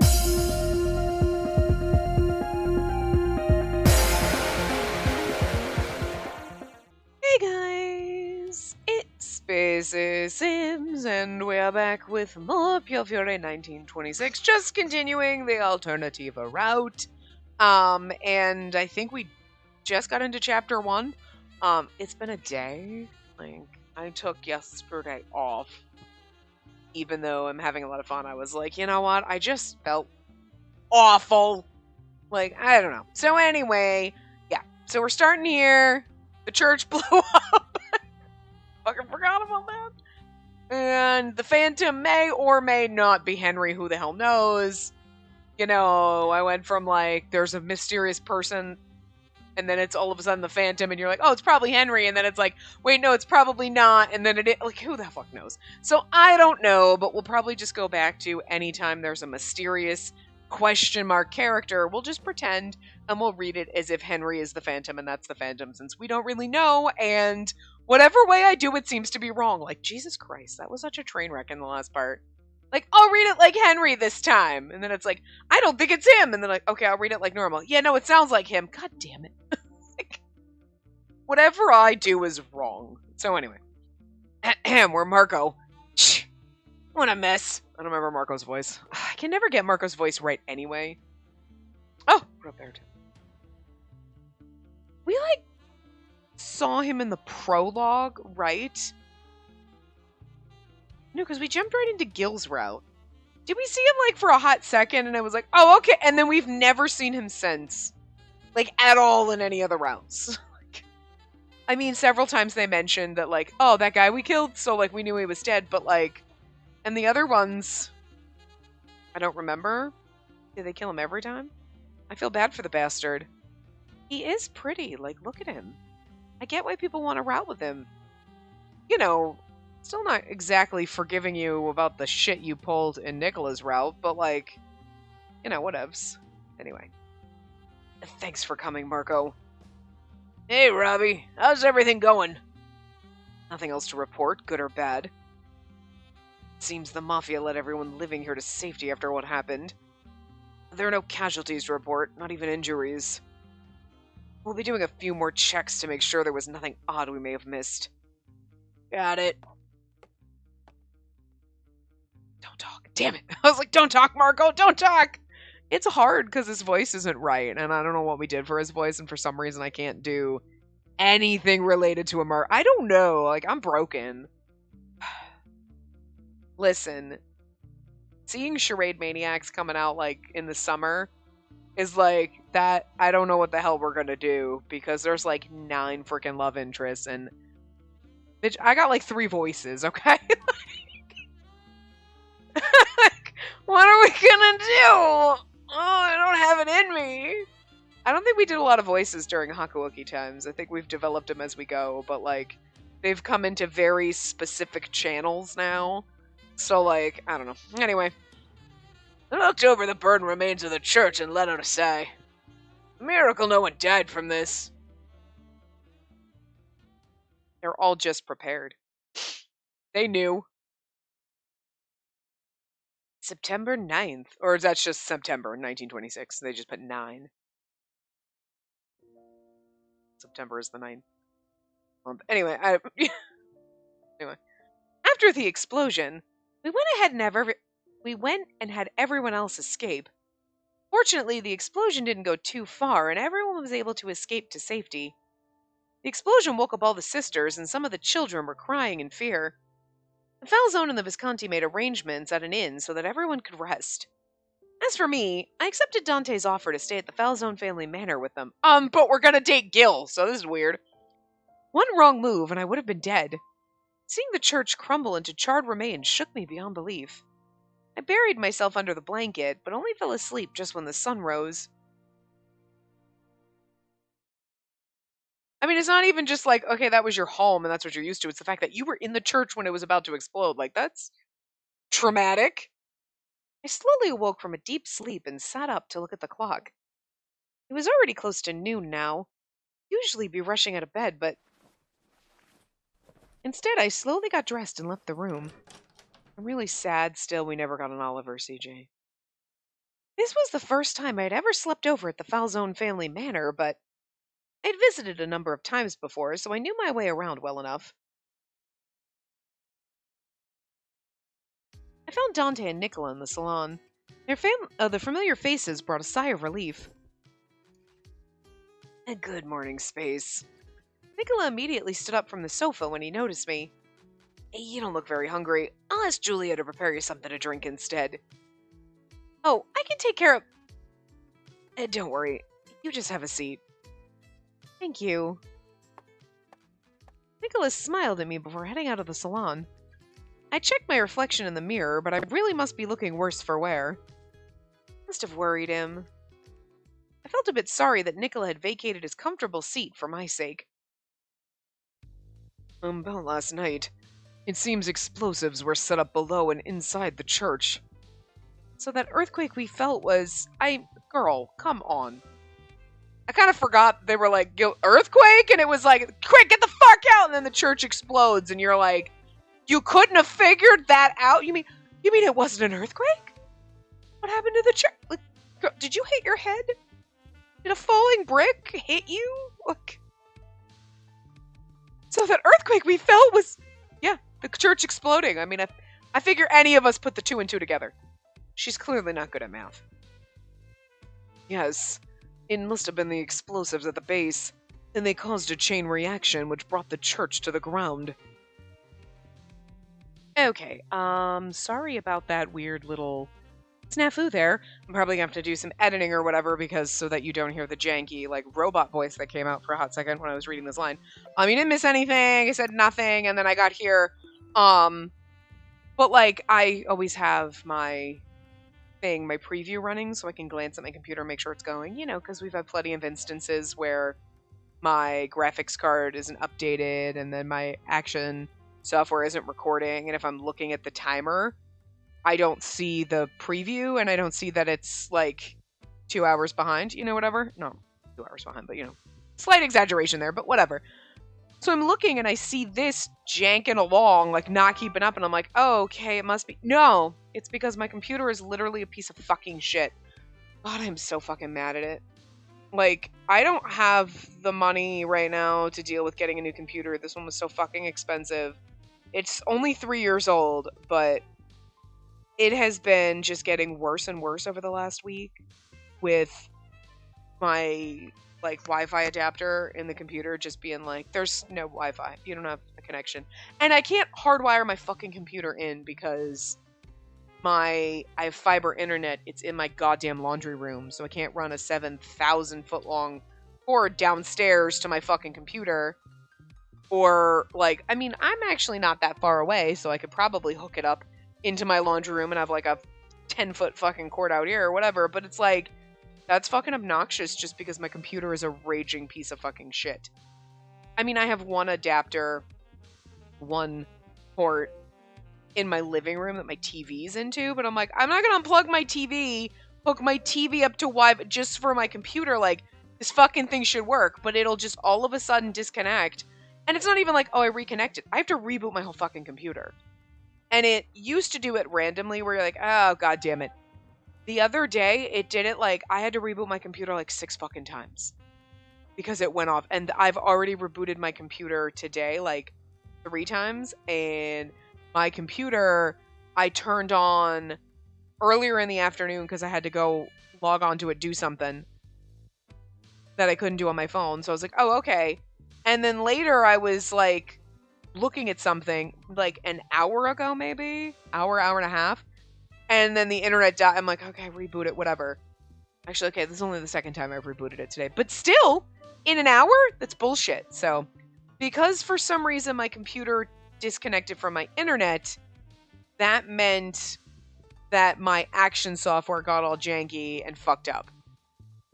Hey guys, it's Spacey Sims, and we are back with more Piofiore 1926, just continuing the Alternativa route. And I think we just got into chapter 1. It's been a day. Like, I took yesterday off. Even though I'm having a lot of fun, I was like, you know what? I just felt awful. Like, I don't know. So anyway, yeah. So we're starting here. The church blew up. Fucking forgot about that. And the Phantom may or may not be Henry, who the hell knows. You know, I went from like, there's a mysterious person, and then it's all of a sudden the Phantom, and you're like, oh, it's probably Henry, and then it's like, wait, no, it's probably not, and then like, who the fuck knows? So I don't know, but we'll probably just go back to anytime there's a mysterious question mark character, we'll just pretend, and we'll read it as if Henry is the Phantom, and that's the Phantom, since we don't really know, and whatever way I do it seems to be wrong. Like, Jesus Christ, that was such a train wreck in the last part. Like, I'll read it like Henry this time. And then it's like, I don't think it's him. And then like, okay, I'll read it like normal. Yeah, no, it sounds like him. God damn it. Like, whatever I do is wrong. So anyway. We're Marco. What a mess. I don't remember Marco's voice. I can never get Marco's voice right anyway. Oh, we're up there too. We like saw him in the prologue, right? No, because we jumped right into Gil's route. Did we see him, like, for a hot second, and I was like, oh, okay, and then we've never seen him since. Like, at all in any other routes. I mean, several times they mentioned that, like, oh, that guy we killed, so, like, we knew he was dead, but, like, and the other ones, I don't remember. Did they kill him every time? I feel bad for the bastard. He is pretty, like, look at him. I get why people want to route with him. You know, still not exactly forgiving you about the shit you pulled in Nicola's route, but like, you know, whatevs. Anyway. Thanks for coming, Marco. Hey, Robbie. How's everything going? Nothing else to report, good or bad. Seems the Mafia let everyone living here to safety after what happened. There are no casualties to report, not even injuries. We'll be doing a few more checks to make sure there was nothing odd we may have missed. Got it. Don't talk. Damn it. I was like, don't talk, Marco. Don't talk. It's hard because his voice isn't right. And I don't know what we did for his voice. And for some reason, I can't do anything related to him. I don't know. Like, I'm broken. Listen. Seeing Charade Maniacs coming out, like, in the summer is like that. I don't know what the hell we're going to do. Because there's, like, 9 freaking love interests. And bitch, I got, like, 3 voices, okay? What are we gonna do? Oh, I don't have it in me. I don't think we did a lot of voices during Hakuoki times. I think we've developed them as we go, but like, they've come into very specific channels now. So like, I don't know. Anyway. I looked over the burned remains of the church and let out a sigh. Miracle no one died from this. They're all just prepared. They knew. September 9th. Or that's just September 1926. They just put 9. September is the 9th month. Anyway, anyway. After the explosion, we went and had everyone else escape. Fortunately, the explosion didn't go too far, and everyone was able to escape to safety. The explosion woke up all the sisters, and some of the children were crying in fear. The Falzone and the Visconti made arrangements at an inn so that everyone could rest. As for me, I accepted Dante's offer to stay at the Falzone family manor with them. But we're gonna date Gil, so this is weird. One wrong move and I would have been dead. Seeing the church crumble into charred remains shook me beyond belief. I buried myself under the blanket, but only fell asleep just when the sun rose. I mean, it's not even just like, okay, that was your home and that's what you're used to. It's the fact that you were in the church when it was about to explode. Like, that's traumatic. I slowly awoke from a deep sleep and sat up to look at the clock. It was already close to noon now. Usually be rushing out of bed, but instead I slowly got dressed and left the room. I'm really sad still we never got an Oliver, CJ. This was the first time I'd ever slept over at the Falzone family manor, but I'd visited a number of times before, so I knew my way around well enough. I found Dante and Nicola in the salon. The familiar faces brought a sigh of relief. Good morning, Space. Nicola immediately stood up from the sofa when he noticed me. Hey, you don't look very hungry. I'll ask Julia to prepare you something to drink instead. Oh, I can take care of... don't worry. You just have a seat. Thank you. Nicholas smiled at me before heading out of the salon. I checked my reflection in the mirror, but I really must be looking worse for wear. Must have worried him. I felt a bit sorry that Nicola had vacated his comfortable seat for my sake. About last night. It seems explosives were set up below and inside the church. So that earthquake we felt was... Girl, come on. I kind of forgot they were like, earthquake? And it was like, quick, get the fuck out! And then the church explodes, and you're like, you couldn't have figured that out? You mean it wasn't an earthquake? What happened to the church? Like, girl, did you hit your head? Did a falling brick hit you? Look. So that earthquake we felt was, the church exploding. I mean, I figure any of us put the two and two together. She's clearly not good at math. Yes, it must have been the explosives at the base. Then they caused a chain reaction which brought the church to the ground. Okay, sorry about that weird little snafu there. I'm probably gonna have to do some editing or whatever so that you don't hear the janky, like, robot voice that came out for a hot second when I was reading this line. You didn't miss anything, I said nothing, and then I got here, but, like, I always have my preview running, so I can glance at my computer and make sure it's going, because we've had plenty of instances where my graphics card isn't updated, and then my action software isn't recording, and if I'm looking at the timer, I don't see the preview, and I don't see that it's, like, 2 hours behind, whatever. No, 2 hours behind, but, slight exaggeration there, but whatever. So I'm looking, and I see this janking along, like, not keeping up, and I'm like, oh, okay, it must be... No, it's because my computer is literally a piece of fucking shit. God, I'm so fucking mad at it. Like, I don't have the money right now to deal with getting a new computer. This one was so fucking expensive. It's only 3 years old, but it has been just getting worse and worse over the last week with my, like, Wi-Fi adapter in the computer just being like, there's no Wi-Fi. You don't have a connection. And I can't hardwire my fucking computer in because I have fiber internet. It's in my goddamn laundry room, so I can't run a 7,000 foot long cord downstairs to my fucking computer. Or, like, I'm actually not that far away, so I could probably hook it up into my laundry room and have, like, a 10-foot fucking cord out here or whatever, but it's like, that's fucking obnoxious just because my computer is a raging piece of fucking shit. I have one adapter, one port in my living room that my TV's into, but I'm like, I'm not gonna unplug my TV, hook my TV up to Wi-Fi just for my computer, like, this fucking thing should work, but it'll just all of a sudden disconnect. And it's not even like, oh, I reconnected. I have to reboot my whole fucking computer. And it used to do it randomly where you're like, oh, god damn it. The other day, it did it like, I had to reboot my computer like 6 fucking times. Because it went off. And I've already rebooted my computer today like 3 times. And my computer, I turned on earlier in the afternoon because I had to go log on to it, do something that I couldn't do on my phone. So I was like, oh, okay. And then later I was like looking at something like an hour ago, maybe hour and a half. And then the internet died. I'm like, okay, reboot it, whatever. Actually, okay, this is only the second time I've rebooted it today. But still, in an hour? That's bullshit. So because for some reason my computer disconnected from my internet, that meant that my action software got all janky and fucked up.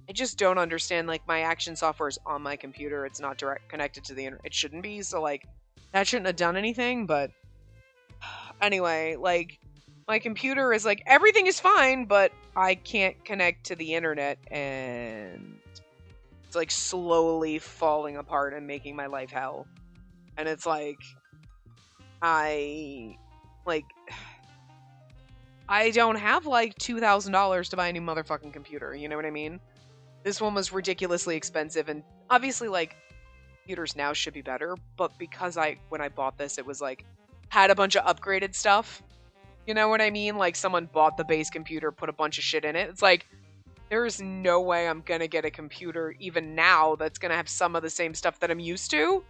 I just don't understand, like, my action software is on my computer. It's not direct connected to the internet. It shouldn't be, so, like, that shouldn't have done anything, but anyway, like, my computer is, like, everything is fine, but I can't connect to the internet, and it's, like, slowly falling apart and making my life hell. And it's, like, I don't have like $2,000 to buy a new motherfucking computer, you know what I mean? This one was ridiculously expensive, and obviously, like, computers now should be better, but because when I bought this, it was like, had a bunch of upgraded stuff. You know what I mean? Like, someone bought the base computer, put a bunch of shit in it. It's like, there's no way I'm gonna get a computer, even now, that's gonna have some of the same stuff that I'm used to.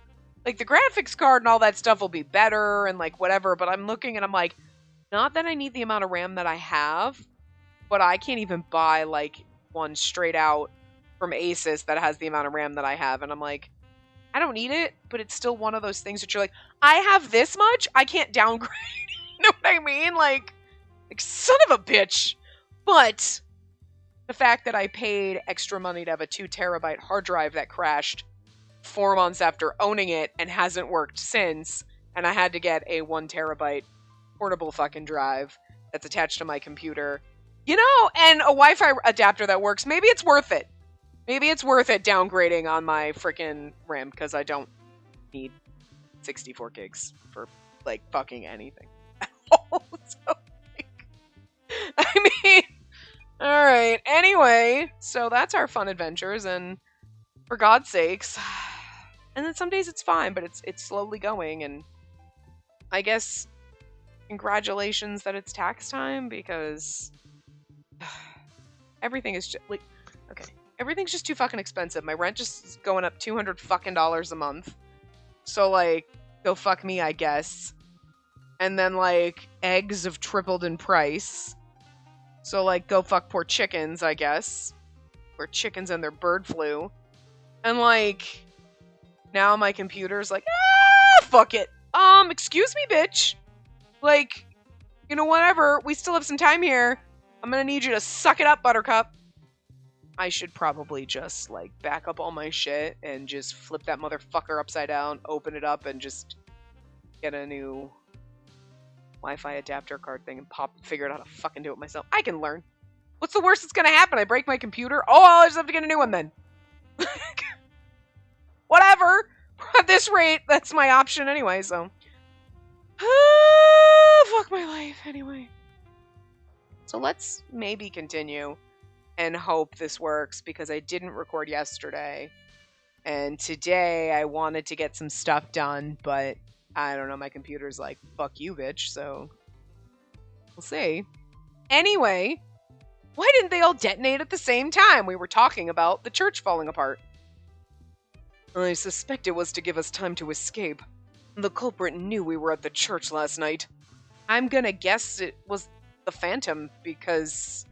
Like, the graphics card and all that stuff will be better, and like, whatever, but I'm looking and I'm like, not that I need the amount of RAM that I have, but I can't even buy, like, one straight out from Asus that has the amount of RAM that I have, and I'm like, I don't need it, but it's still one of those things that you're like, I have this much, I can't downgrade. You know what I mean? Like, son of a bitch. But the fact that I paid extra money to have a 2 terabyte hard drive that crashed 4 months after owning it and hasn't worked since, and I had to get a 1 terabyte portable fucking drive that's attached to my computer, you know, and a Wi-Fi adapter that works, maybe it's worth it. Maybe it's worth it downgrading on my freaking RAM, because I don't need 64 gigs for, like, fucking anything. So, like, I mean, alright, anyway, so that's our fun adventures, and for God's sakes, and then some days it's fine, but it's slowly going, and I guess congratulations that it's tax time, because everything is just, like, okay, everything's just too fucking expensive. My rent just is going up $200 fucking a month. So, like, go fuck me, I guess. And then, like, eggs have tripled in price. So, like, go fuck poor chickens, I guess. Or chickens and their bird flu. And, like, now my computer's like, fuck it. Excuse me, bitch. Like, you know, whatever. We still have some time here. I'm gonna need you to suck it up, Buttercup. I should probably just, like, back up all my shit and just flip that motherfucker upside down, open it up, and just get a new Wi-Fi adapter card thing and figure out how to fucking do it myself. I can learn. What's the worst that's gonna happen? I break my computer? Oh, I'll just have to get a new one then. Whatever. At this rate, that's my option anyway, so. Fuck my life, anyway. So let's maybe continue and hope this works, because I didn't record yesterday. And today I wanted to get some stuff done, but I don't know, my computer's like, fuck you, bitch, so we'll see. Anyway, why didn't they all detonate at the same time? We were talking about the church falling apart. I suspect it was to give us time to escape. The culprit knew we were at the church last night. I'm gonna guess it was the Phantom, because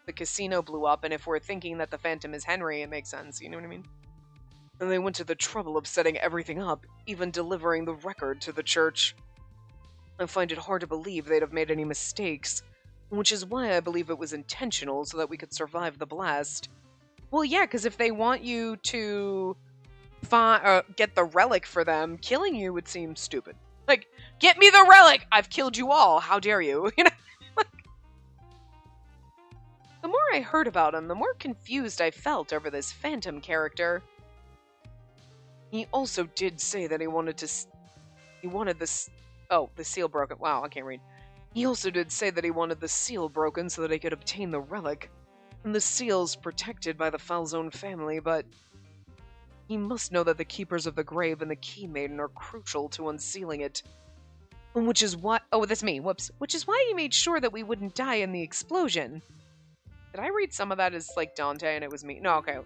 the casino blew up, and if we're thinking that the Phantom is Henry, it makes sense, you know what I mean? And they went to the trouble of setting everything up, even delivering the record to the church. I find it hard to believe they'd have made any mistakes, which is why I believe it was intentional, so that we could survive the blast. Well, yeah, because if they want you to get the relic for them, killing you would seem stupid. Like, get me the relic! I've killed you all, how dare you? You know? The more I heard about him, the more confused I felt over this Phantom character. He also did say that he wanted this. Oh, the seal broken. Wow, I can't read. He also did say that he wanted the seal broken so that he could obtain the relic. And the seal's protected by the Falzone family, but he must know that the Keepers of the Grave and the Key Maiden are crucial to unsealing it. Which is why. Oh, that's me. Whoops. Which is why he made sure that we wouldn't die in the explosion. Did I read some of that as, like, Dante and it was me? No, okay.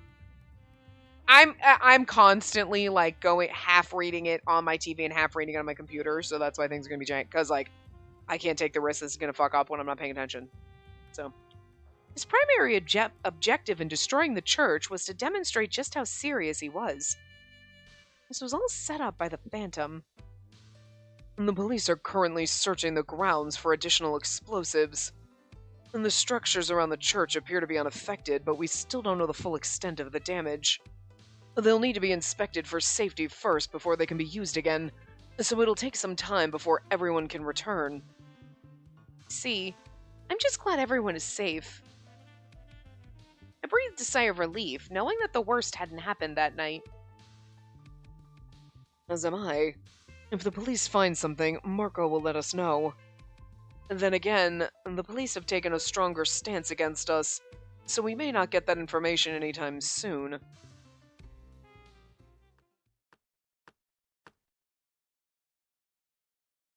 I'm constantly, like, half reading it on my TV and half reading it on my computer, so that's why things are gonna be giant, because, like, I can't take the risk this is gonna fuck up when I'm not paying attention. So, his primary objective in destroying the church was to demonstrate just how serious he was. This was all set up by the Phantom. And the police are currently searching the grounds for additional explosives. And the structures around the church appear to be unaffected, but we still don't know the full extent of the damage. They'll need to be inspected for safety first before they can be used again, so it'll take some time before everyone can return. See, I'm just glad everyone is safe. I breathed a sigh of relief, knowing that the worst hadn't happened that night. As am I. If the police find something, Marco will let us know. And then again, the police have taken a stronger stance against us, so we may not get that information anytime soon.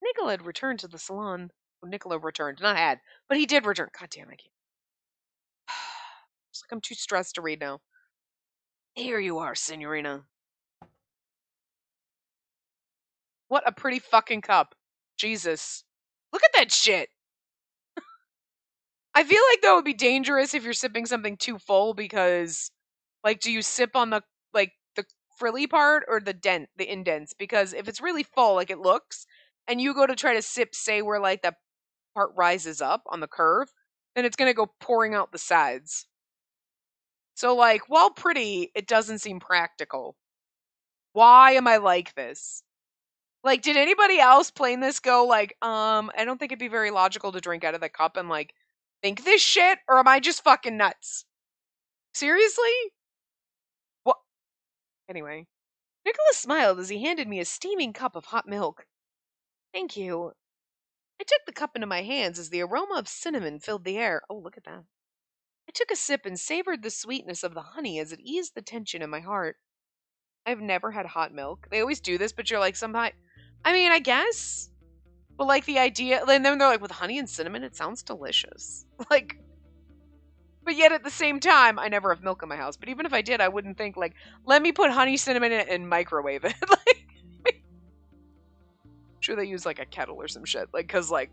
Nicola had returned to the salon. Well, Nicola returned, not had, but he did return. God damn, I can't. It's like I'm too stressed to read now. Here you are, Signorina. What a pretty fucking cup. Jesus. Look at that shit. I feel like that would be dangerous if you're sipping something too full because, like, do you sip on the, like, the frilly part or the indents? Because if it's really full, like it looks, and you go to try to sip, say, where, like, that part rises up on the curve, then it's gonna go pouring out the sides. So, like, while pretty, it doesn't seem practical. Why am I like this? Like, did anybody else playing this go, like, I don't think it'd be very logical to drink out of the cup and, like, think this shit? Or am I just fucking nuts? Seriously? What? Anyway. Nicholas smiled as he handed me a steaming cup of hot milk. Thank you. I took the cup into my hands as the aroma of cinnamon filled the air. Oh, look at that. I took a sip and savored the sweetness of the honey as it eased the tension in my heart. I've never had hot milk. They always do this, but you're like, I mean, I guess. But, like, the idea, and then they're like, with honey and cinnamon, it sounds delicious. Like, but yet at the same time, I never have milk in my house. But even if I did, I wouldn't think, like, let me put honey, cinnamon in it and microwave it. Like, I'm sure they use, like, a kettle or some shit. Like, cause, like,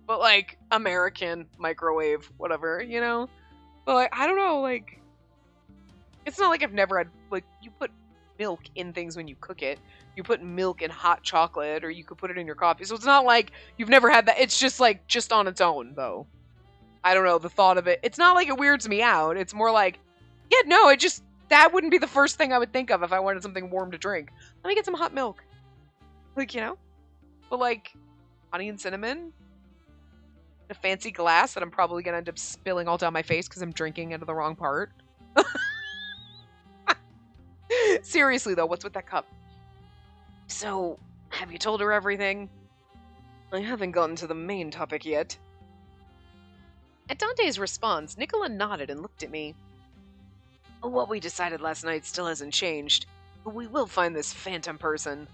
but, like, American microwave, whatever, you know? But, like, I don't know, like, it's not like I've never had, like, you put milk in things when you cook it. You put milk in hot chocolate, or you could put it in your coffee. So it's not like you've never had that. It's just, like, just on its own, though. I don't know, the thought of it. It's not like it weirds me out. It's more like, yeah, no, it just, that wouldn't be the first thing I would think of if I wanted something warm to drink. Let me get some hot milk. Like, you know? But, like, honey and cinnamon? In a fancy glass that I'm probably going to end up spilling all down my face because I'm drinking out of the wrong part. Seriously, though, what's with that cup? So, have you told her everything? I haven't gotten to the main topic yet. At Dante's response, Nicola nodded and looked at me. What we decided last night still hasn't changed, but we will find this phantom person.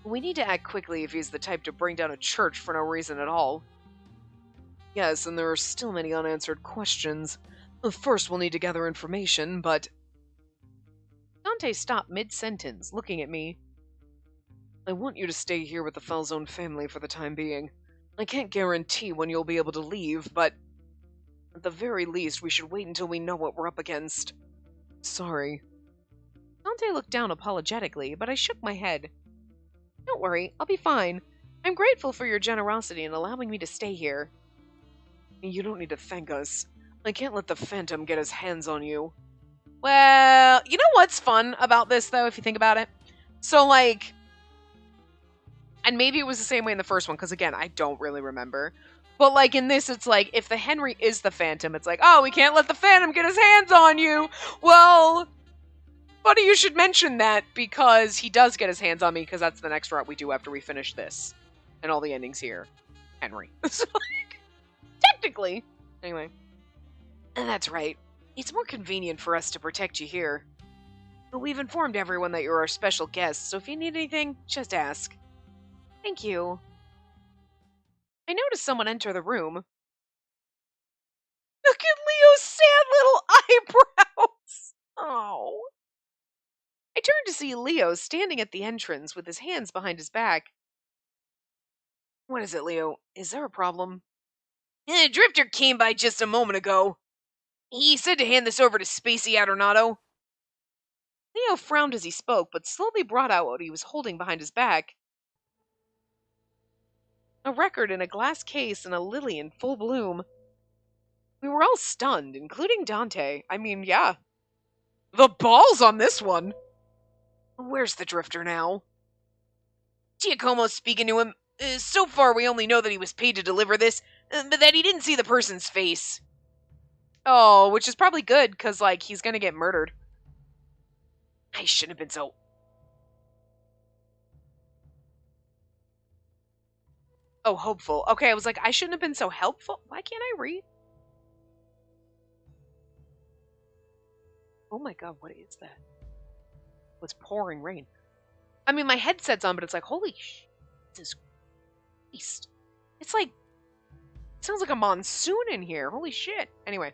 We need to act quickly if he's the type to bring down a church for no reason at all. Yes, and there are still many unanswered questions. First, we'll need to gather information, but... Dante stopped mid-sentence, looking at me. I want you to stay here with the Falzone family for the time being. I can't guarantee when you'll be able to leave, but at the very least, we should wait until we know what we're up against. Sorry. Dante looked down apologetically, but I shook my head. Don't worry, I'll be fine. I'm grateful for your generosity in allowing me to stay here. You don't need to thank us. I can't let the Phantom get his hands on you. Well, you know what's fun about this, though, if you think about it? So, like... And maybe it was the same way in the first one, because, again, I don't really remember. But, like, in this, it's like, if the Henry is the Phantom, it's like, oh, we can't let the Phantom get his hands on you! Well, funny you should mention that, because he does get his hands on me, because that's the next route we do after we finish this. And all the endings here. Henry. So, like, technically. Anyway. And that's right. It's more convenient for us to protect you here. But we've informed everyone that you're our special guest, so if you need anything, just ask. Thank you. I noticed someone enter the room. Look at Leo's sad little eyebrows! Oh. I turned to see Leo standing at the entrance with his hands behind his back. What is it, Leo? Is there a problem? Drifter came by just a moment ago. He said to hand this over to Spacey Adornato. Leo frowned as he spoke, but slowly brought out what he was holding behind his back. A record in a glass case and a lily in full bloom. We were all stunned, including Dante. I mean, yeah. The balls on this one! Where's the Drifter now? Giacomo's speaking to him. So far, we only know that he was paid to deliver this, but that he didn't see the person's face. Oh, which is probably good, because, like, he's gonna get murdered. I shouldn't have been so... Oh, hopeful. Okay, I was like, I shouldn't have been so helpful. Why can't I read? Oh my god, what is that? It's pouring rain. I mean, my headset's on, but it's like, holy Jesus Christ. It's like, it sounds like a monsoon in here. Holy shit. Anyway.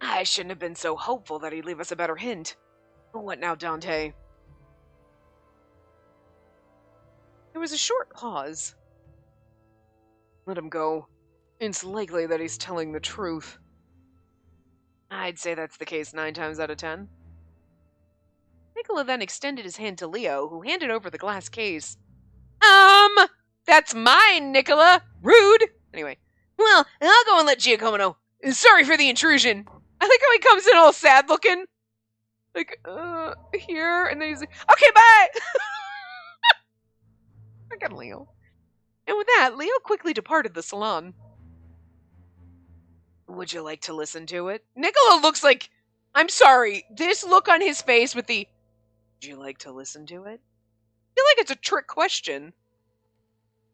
I shouldn't have been so hopeful that he'd leave us a better hint. What now, Dante? There was a short pause. Let him go. It's likely that he's telling the truth. I'd say that's the case 9 times out of 10. Nicola then extended his hand to Leo, who handed over the glass case. That's mine, Nicola! Rude! Anyway. Well, I'll go and let Giacomo know. Sorry for the intrusion. I like how he comes in all sad looking. Like, here, and then he's like, okay, bye! Fucking Leo. And with that, Leo quickly departed the salon. Would you like to listen to it? Nicola looks like, I'm sorry, this look on his face with the, would you like to listen to it? I feel like it's a trick question.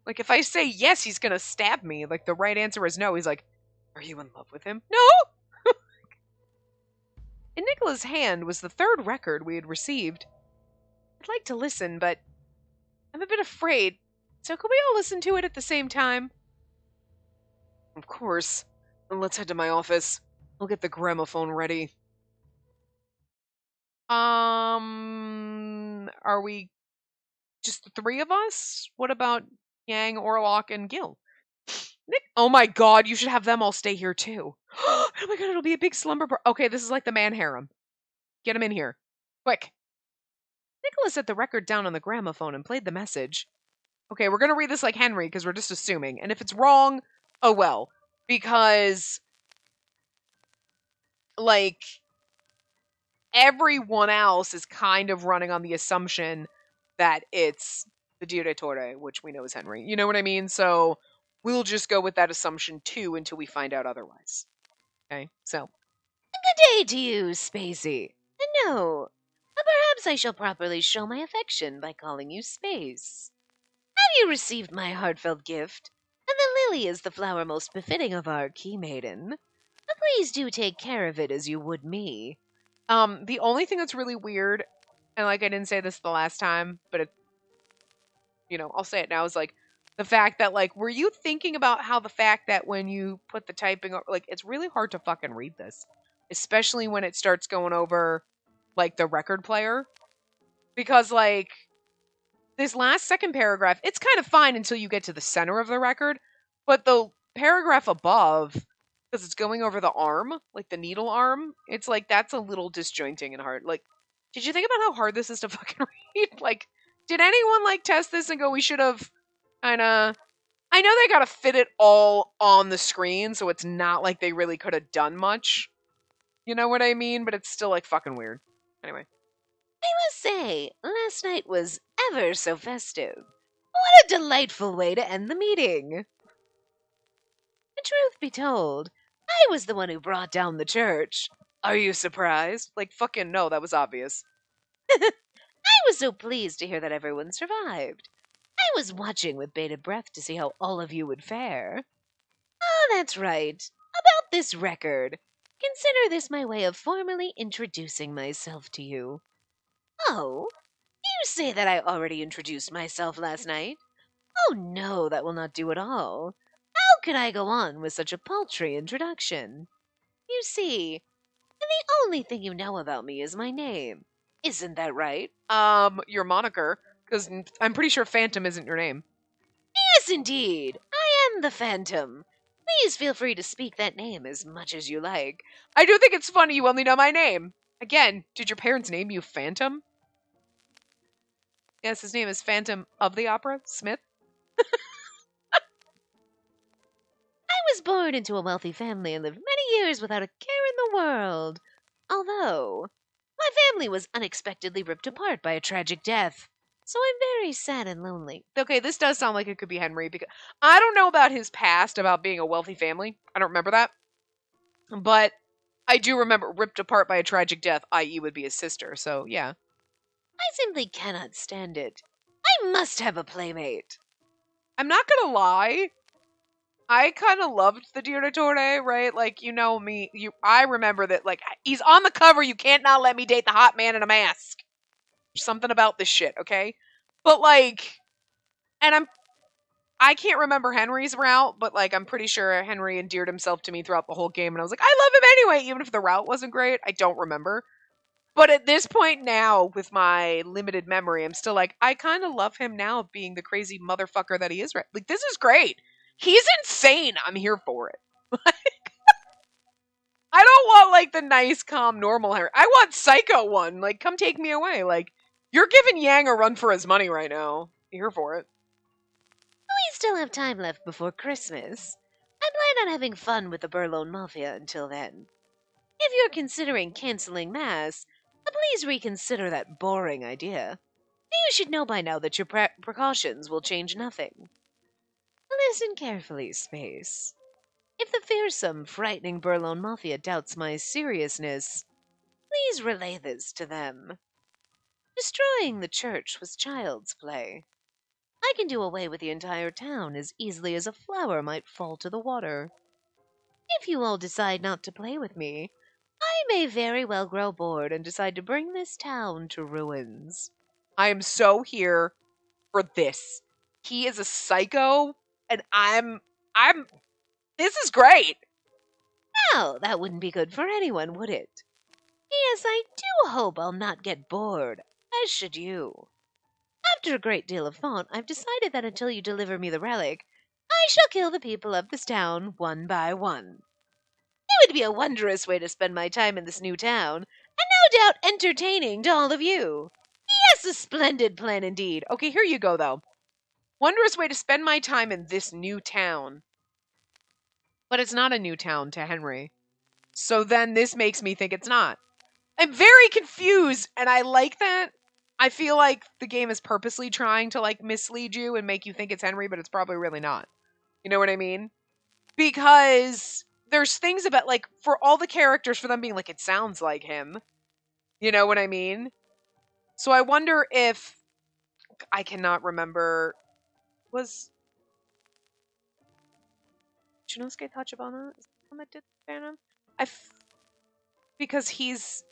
Like, if I say yes, he's gonna stab me. Like, the right answer is no. He's like, are you in love with him? No! In Nicola's hand was the 3rd record we had received. I'd like to listen, but I'm a bit afraid. So could we all listen to it at the same time? Of course. Let's head to my office. I'll get the gramophone ready. Are we just the 3 of us? What about Yang, Orlok, and Gil? Nick, oh my god, you should have them all stay here too. Oh my god, it'll be a big slumber okay, this is like the man harem. Get him in here. Quick. Nicholas set the record down on the gramophone and played the message. Okay, we're gonna read this like Henry, because we're just assuming. And if it's wrong, oh well. Because, like, everyone else is kind of running on the assumption that it's the Direttore, which we know is Henry. You know what I mean? So we'll just go with that assumption too until we find out otherwise. Okay, so. Good day to you, Spacey. No, but perhaps I shall properly show my affection by calling you Space. Have you received my heartfelt gift? And the lily is the flower most befitting of our key maiden. But please do take care of it as you would me. The only thing that's really weird, and like I didn't say this the last time, but it, you know, I'll say it now, is like the fact that, like, were you thinking about how the fact that when you put the typing, like, it's really hard to fucking read this, especially when it starts going over, like, the record player, because, like, this last 2nd paragraph, it's kind of fine until you get to the center of the record, but the paragraph above, because it's going over the arm, like the needle arm, it's like, that's a little disjointing and hard. Like, did you think about how hard this is to fucking read? Like, did anyone, like, test this and go, we should have kind of, I know they gotta fit it all on the screen, so it's not like they really could have done much. You know what I mean? But it's still, like, fucking weird. Anyway. I must say, last night was ever so festive. What a delightful way to end the meeting. The truth be told, I was the one who brought down the church. Are you surprised? Like, fucking no, that was obvious. I was so pleased to hear that everyone survived. I was watching with bated breath to see how all of you would fare. Ah, that's right. About this record. Consider this my way of formally introducing myself to you. Oh, you say that I already introduced myself last night? Oh no, that will not do at all. How could I go on with such a paltry introduction? You see, the only thing you know about me is my name. Isn't that right? Your moniker, because I'm pretty sure Phantom isn't your name. Yes, indeed. I am the Phantom. Please feel free to speak that name as much as you like. I do think it's funny you only know my name. Again, did your parents name you Phantom? Yes, his name is Phantom of the Opera, Smith. I was born into a wealthy family and lived many years without a care in the world. Although, my family was unexpectedly ripped apart by a tragic death. So I'm very sad and lonely. Okay, this does sound like it could be Henry, because I don't know about his past, about being a wealthy family. I don't remember that. But I do remember ripped apart by a tragic death, i.e. would be his sister, so yeah. I simply cannot stand it. I must have a playmate. I'm not gonna lie. I kind of loved the Direttore, right? Like, you know me, I remember that, like, he's on the cover, you can't not let me date the hot man in a mask. Something about this shit, okay? But, like, and I can't remember Henry's route, but, like, I'm pretty sure Henry endeared himself to me throughout the whole game, and I was like, I love him anyway, even if the route wasn't great. I don't remember. But at this point now, with my limited memory, I'm still like, I kind of love him now being the crazy motherfucker that he is, right? Like, this is great. He's insane. I'm here for it. I don't want, like, the nice, calm, normal Henry. I want Psycho one. Like, come take me away. Like, you're giving Yang a run for his money right now. Here for it. We still have time left before Christmas. I plan on having fun with the Burlone Mafia until then. If you're considering canceling Mass, please reconsider that boring idea. You should know by now that your precautions will change nothing. Listen carefully, Space. If the fearsome, frightening Burlone Mafia doubts my seriousness, please relay this to them. Destroying the church was child's play. I can do away with the entire town as easily as a flower might fall to the water. If you all decide not to play with me, I may very well grow bored and decide to bring this town to ruins. I am so here for this. He is a psycho, and this is great. Now, that wouldn't be good for anyone, would it? Yes, I do hope I'll not get bored, as should you. After a great deal of thought, I've decided that until you deliver me the relic, I shall kill the people of this town one by one. It would be a wondrous way to spend my time in this new town, and no doubt entertaining to all of you. Yes, a splendid plan indeed. Okay, here you go, though. Wondrous way to spend my time in this new town. But it's not a new town to Henry. So then this makes me think it's not. I'm very confused, and I like that. I feel like the game is purposely trying to, like, mislead you and make you think it's Henry, but it's probably really not. You know what I mean? Because there's things about, like, for all the characters, for them being like, it sounds like him. You know what I mean? So I wonder if, I cannot remember, was Chinosuke Tachibana is the one that did Phantom? Because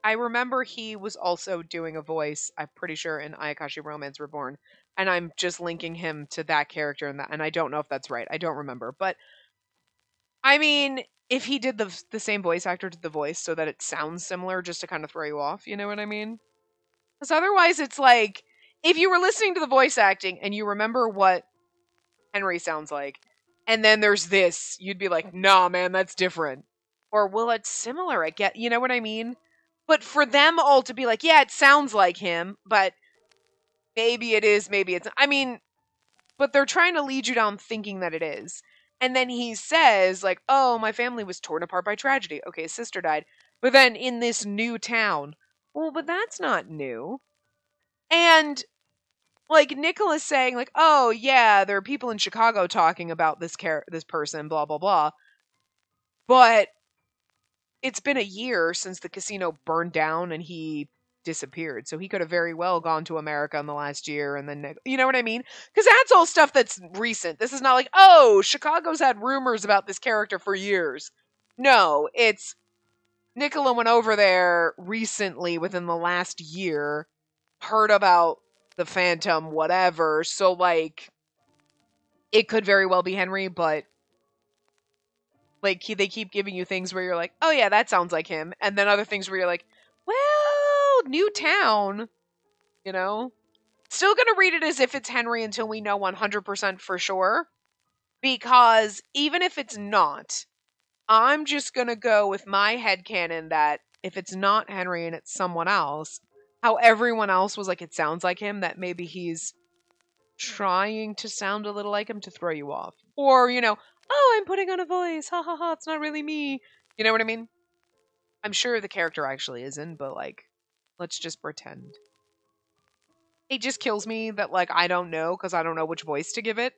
I remember he was also doing a voice, I'm pretty sure, in Ayakashi Romance Reborn, and I'm just linking him to that character, and I don't know if that's right. I don't remember. But, I mean, if he did the same voice actor did the voice so that it sounds similar just to kind of throw you off, you know what I mean? Because otherwise it's like, if you were listening to the voice acting and you remember what Henry sounds like, and then there's this, you'd be like, nah, man, that's different. Or, well, it's similar, I get, you know what I mean? But for them all to be like, yeah, it sounds like him, but maybe it is, maybe it's, I mean, but they're trying to lead you down thinking that it is. And then he says, like, oh, my family was torn apart by tragedy. Okay, his sister died. But then in this new town, well, but that's not new. And, like, Nicholas saying, like, oh, yeah, there are people in Chicago talking about this person, blah, blah, blah. But it's been a year since the casino burned down and he disappeared. So he could have very well gone to America in the last year and then, you know what I mean? Because that's all stuff that's recent. This is not like, oh, Chicago's had rumors about this character for years. No, it's Nicola went over there recently within the last year, heard about the Phantom, whatever. So, like, it could very well be Henry, but like, they keep giving you things where you're like, oh yeah, that sounds like him. And then other things where you're like, well, new town, you know? Still gonna read it as if it's Henry until we know 100% for sure. Because even if it's not, I'm just gonna go with my headcanon that if it's not Henry and it's someone else, how everyone else was like, it sounds like him, that maybe he's trying to sound a little like him to throw you off. Or, you know, oh, I'm putting on a voice, ha ha ha, it's not really me. You know what I mean? I'm sure the character actually isn't, but, like, let's just pretend. It just kills me that, like, I don't know, because I don't know which voice to give it.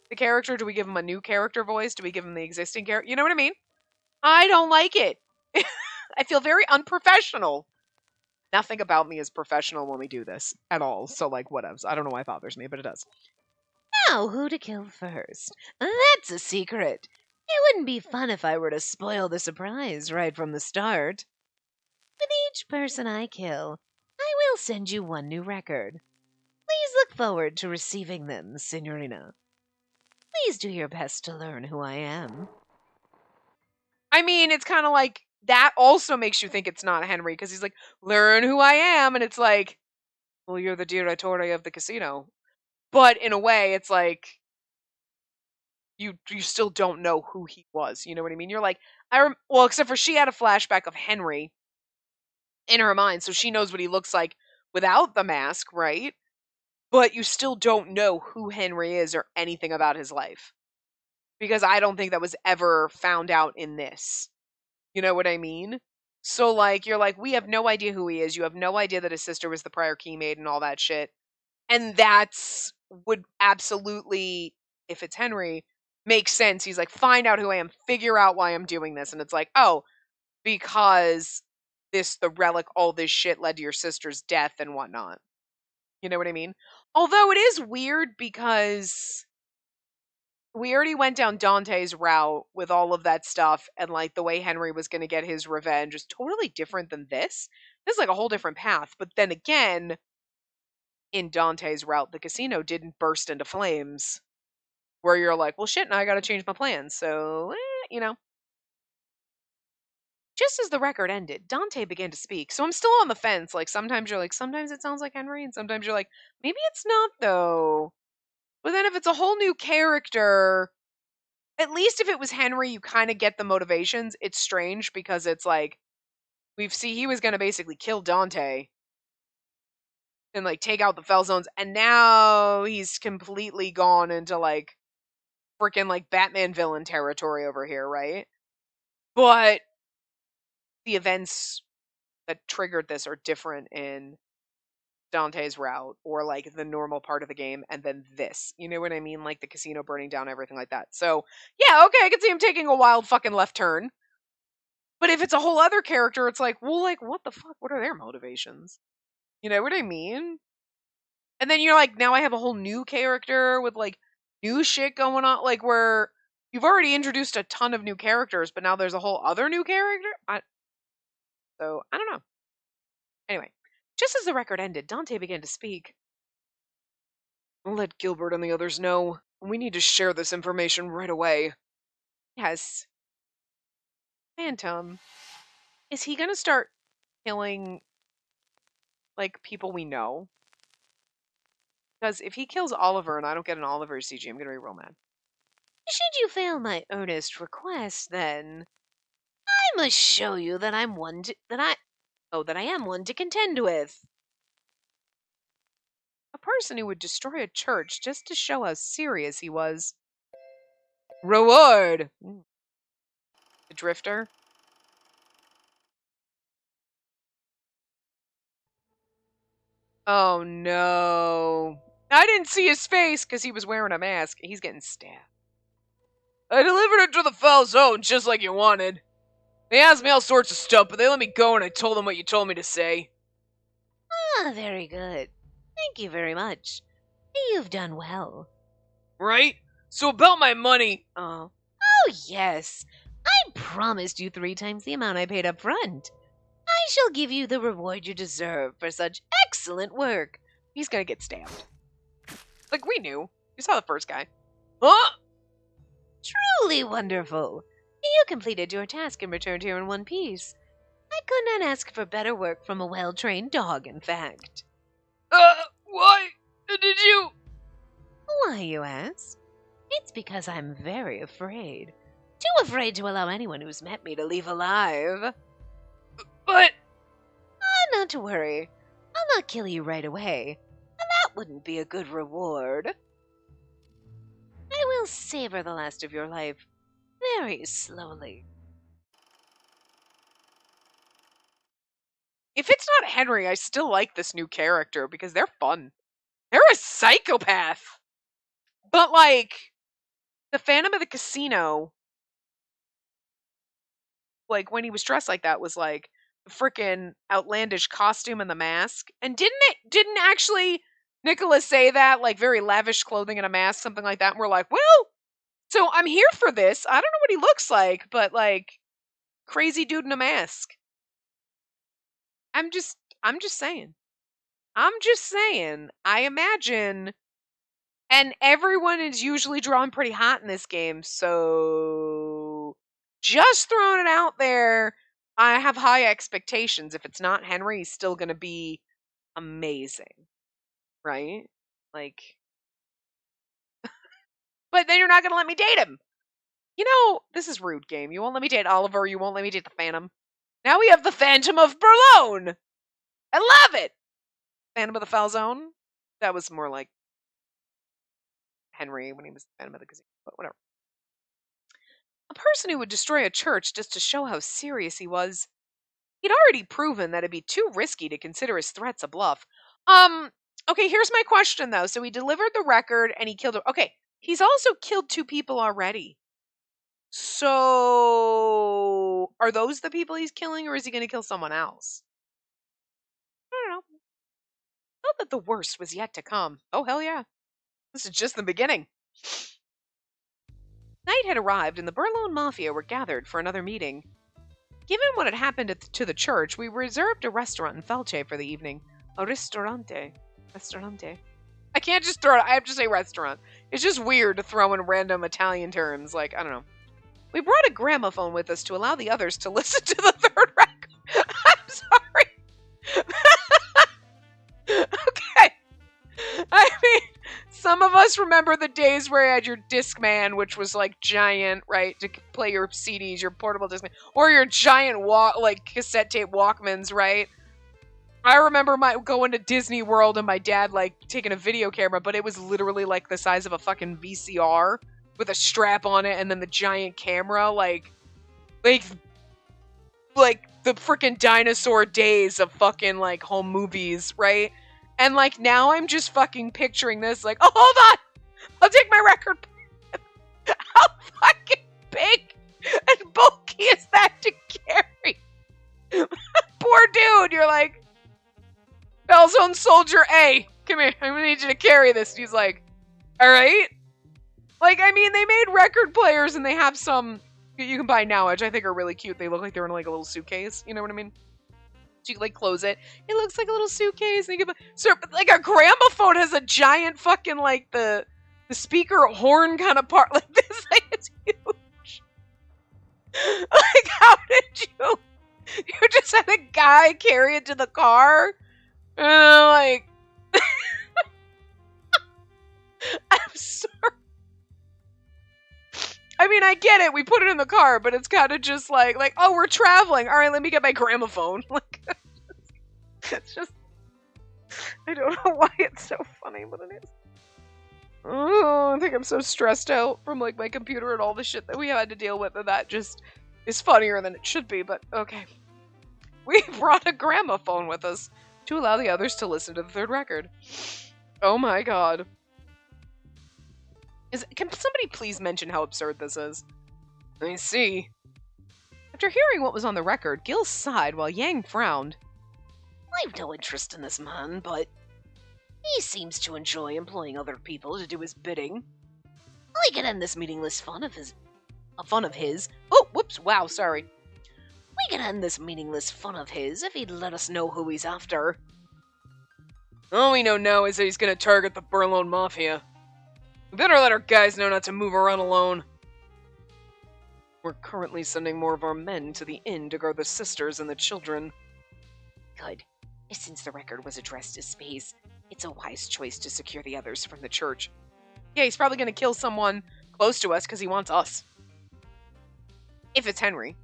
The character, do we give him a new character voice? Do we give him the existing character? You know what I mean? I don't like it. I feel very unprofessional. Nothing about me is professional when we do this at all. So, like, whatevs. I don't know why it bothers me, but it does. Now, who to kill first? That's a secret. It wouldn't be fun if I were to spoil the surprise right from the start. With each person I kill, I will send you one new record. Please look forward to receiving them, Signorina. Please do your best to learn who I am. I mean, it's kind of like that also makes you think it's not Henry because he's like, learn who I am. And it's like, well, you're the direttore of the casino. But in a way, it's like, you still don't know who he was. You know what I mean? You're like, well, except for she had a flashback of Henry in her mind, so she knows what he looks like without the mask, right? But you still don't know who Henry is or anything about his life. Because I don't think that was ever found out in this. You know what I mean? So, like, you're like, we have no idea who he is. You have no idea that his sister was the prior key maid and all that shit. And that's would absolutely, if it's Henry, make sense. He's like, find out who I am, figure out why I'm doing this. And it's like, oh, because the relic, all this shit led to your sister's death and whatnot. You know what I mean? Although it is weird because we already went down Dante's route with all of that stuff, and like the way Henry was going to get his revenge is totally different than this. This is like a whole different path. But then again, in Dante's route, the casino didn't burst into flames where you're like, well, shit, now I got to change my plans. So, just as the record ended, Dante began to speak. So I'm still on the fence. Like, sometimes you're like, sometimes it sounds like Henry, and sometimes you're like, maybe it's not, though. But then if it's a whole new character, at least if it was Henry, you kind of get the motivations. It's strange because it's like, he was going to basically kill Dante and like take out the Fell Zones, and now he's completely gone into like freaking like Batman villain territory over here, right? But the events that triggered this are different in Dante's route or like the normal part of the game and then this. You know what I mean? Like the casino burning down, everything like that. So, yeah, okay, I can see him taking a wild fucking left turn. But if it's a whole other character, it's like, well, like, what the fuck? What are their motivations? You know what I mean? And then you're like, now I have a whole new character with like new shit going on, like where you've already introduced a ton of new characters, but now there's a whole other new character. So I don't know. Anyway, just as the record ended, Dante began to speak. I'll let Gilbert and the others know. We need to share this information right away. Yes. Phantom. Is he gonna start killing like people we know? Because if he kills Oliver and I don't get an Oliver CG, I'm gonna be real mad. Should you fail my earnest request, then I must show you that I'm one to, that I am one to contend with. A person who would destroy a church just to show how serious he was. Reward! The Drifter. Oh no. I didn't see his face because he was wearing a mask. He's getting stabbed. I delivered it to the Fell Zone just like you wanted. They asked me all sorts of stuff, but they let me go and I told them what you told me to say. Ah, very good. Thank you very much. You've done well. Right? So about my money. Oh, yes. I promised you 3 times the amount I paid up front. I shall give you the reward you deserve for such excellent work. He's gonna get stabbed. Like, we knew. You saw the first guy. Huh? Truly wonderful. You completed your task and returned here in one piece. I could not ask for better work from a well-trained dog, in fact. Why did you? Why, you ask? It's because I'm very afraid. Too afraid to allow anyone who's met me to leave alive. But... Not to worry. I'll not kill you right away. And that wouldn't be a good reward. I will savor the last of your life very slowly. If it's not Henry, I still like this new character because they're fun. They're a psychopath. But, like, the Phantom of the Casino, like, when he was dressed like that, was like, freaking outlandish costume and the mask. And didn't actually Nicholas say that, like very lavish clothing and a mask, something like that, and we're like, well, so I'm here for this. I don't know what he looks like, but like crazy dude in a mask. I'm just saying. I'm just saying. I imagine, and everyone is usually drawn pretty hot in this game, so just throwing it out there, I have high expectations. If it's not Henry, he's still going to be amazing, right? Like, but then you're not going to let me date him. You know, this is rude, game. You won't let me date Oliver. You won't let me date the Phantom. Now we have the Phantom of Boulogne. I love it. Phantom of the Falzone. That was more like Henry when he was the Phantom of the Casino, but whatever. A person who would destroy a church just to show how serious he was. He'd already proven that it'd be too risky to consider his threats a bluff. Okay, here's my question though. So he delivered the record and he killed. Okay, he's also killed 2 people already. So are those the people he's killing, or is he going to kill someone else? I don't know. Felt that the worst was yet to come. Oh hell yeah! This is just the beginning. Night had arrived, and the Boulogne Mafia were gathered for another meeting. Given what had happened to the church, we reserved a restaurant in Felce for the evening. A ristorante. Restaurante. I can't just throw it. I have to say restaurant. It's just weird to throw in random Italian terms. Like, I don't know. We brought a gramophone with us to allow the others to listen to the 3rd record. I'm sorry. Okay. I mean, some of us remember the days where you had your Discman, which was like giant, right, to play your CDs, your portable Discman, or your giant cassette tape Walkmans, right? I remember going to Disney World and my dad like taking a video camera, but it was literally like the size of a fucking VCR with a strap on it and then the giant camera, like the freaking dinosaur days of fucking like home movies, right? And like now I'm just fucking picturing this like, oh, hold on, I'll take my record. How fucking big and bulky is that to carry? Poor dude, you're like, Bellzone Soldier A, come here, I'm gonna need you to carry this. And he's like, alright. Like, I mean, they made record players and they have some you can buy now, which I think are really cute. They look like they're in like a little suitcase, you know what I mean? So you can like close it. It looks like a little suitcase. And you can, so like a gramophone has a giant fucking like the speaker horn kind of part like this. Like it's huge. Like how did you just had a guy carry it to the car? And I'm like I'm sorry. I mean, I get it. We put it in the car, but it's kind of just like, oh, we're traveling. All right, let me get my gramophone. Like, it's just, I don't know why it's so funny, but it is. Oh, I think I'm so stressed out from like my computer and all the shit that we had to deal with, and that just is funnier than it should be. But okay, we brought a gramophone with us to allow the others to listen to the 3rd record. Oh my god. Can somebody please mention how absurd this is? Let me see. After hearing what was on the record, Gil sighed while Yang frowned. I've no interest in this man, but he seems to enjoy employing other people to do his bidding. I could end this meaningless fun of his. Oh, whoops, wow, sorry. We could end this meaningless fun of his if he'd let us know who he's after. All we know now is that he's gonna target the Boulogne Mafia. We better let our guys know not to move around alone. We're currently sending more of our men to the inn to guard the sisters and the children. Good. Since the record was addressed to Space, it's a wise choice to secure the others from the church. Yeah, he's probably going to kill someone close to us because he wants us. If it's Henry.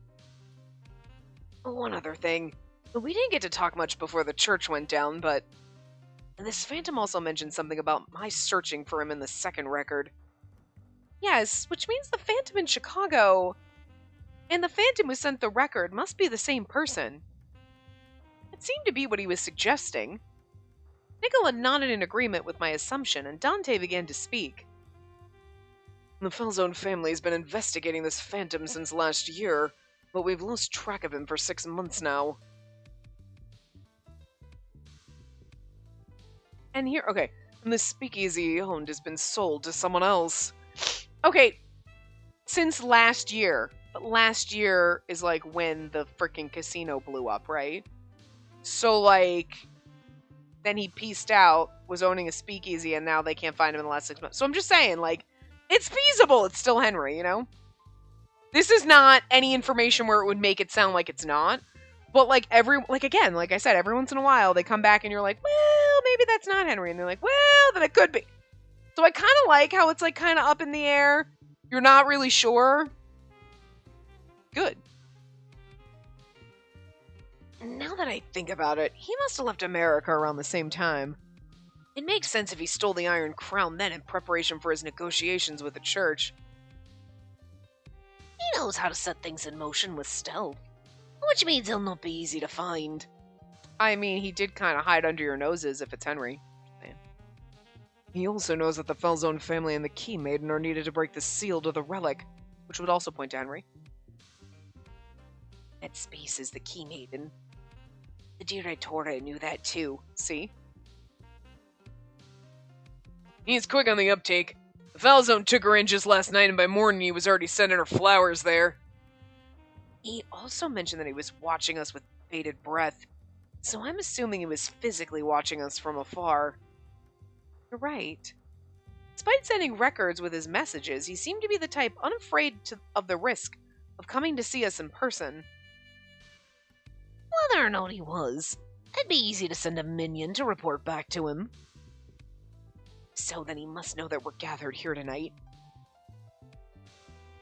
One other thing. We didn't get to talk much before the church went down, but this Phantom also mentioned something about my searching for him in the 2nd record. Yes, which means the Phantom in Chicago and the Phantom who sent the record must be the same person. It seemed to be what he was suggesting. Nicola nodded in agreement with my assumption, and Dante began to speak. The Falzone family has been investigating this Phantom since last year, but we've lost track of him for 6 months now. And here, okay, and this speakeasy owned has been sold to someone else. Okay, since last year. But last year is like when the freaking casino blew up, right? So like, then he pieced out, was owning a speakeasy, and now they can't find him in the last 6 months. So I'm just saying, like, it's feasible. It's still Henry, you know? This is not any information where it would make it sound like it's not. But like again, like I said, every once in a while they come back and you're like, well, maybe that's not Henry. And they're like, well, then it could be. So I kind of like how it's like kind of up in the air. You're not really sure. Good. Now that I think about it, he must have left America around the same time. It makes sense if he stole the Iron Crown then in preparation for his negotiations with the church. He knows how to set things in motion with stealth, which means he'll not be easy to find. I mean, he did kind of hide under your noses if it's Henry. He also knows that the Felzone family and the Key Maiden are needed to break the seal to the relic, which would also point to Henry. That Space is the Key Maiden. The Direttore knew that too. See? He's quick on the uptake. The Falzone took her in just last night, and by morning he was already sending her flowers there. He also mentioned that he was watching us with bated breath, so I'm assuming he was physically watching us from afar. You're right. Despite sending records with his messages, he seemed to be the type unafraid of the risk of coming to see us in person. Whether or not he was, it'd be easy to send a minion to report back to him. So then he must know that we're gathered here tonight.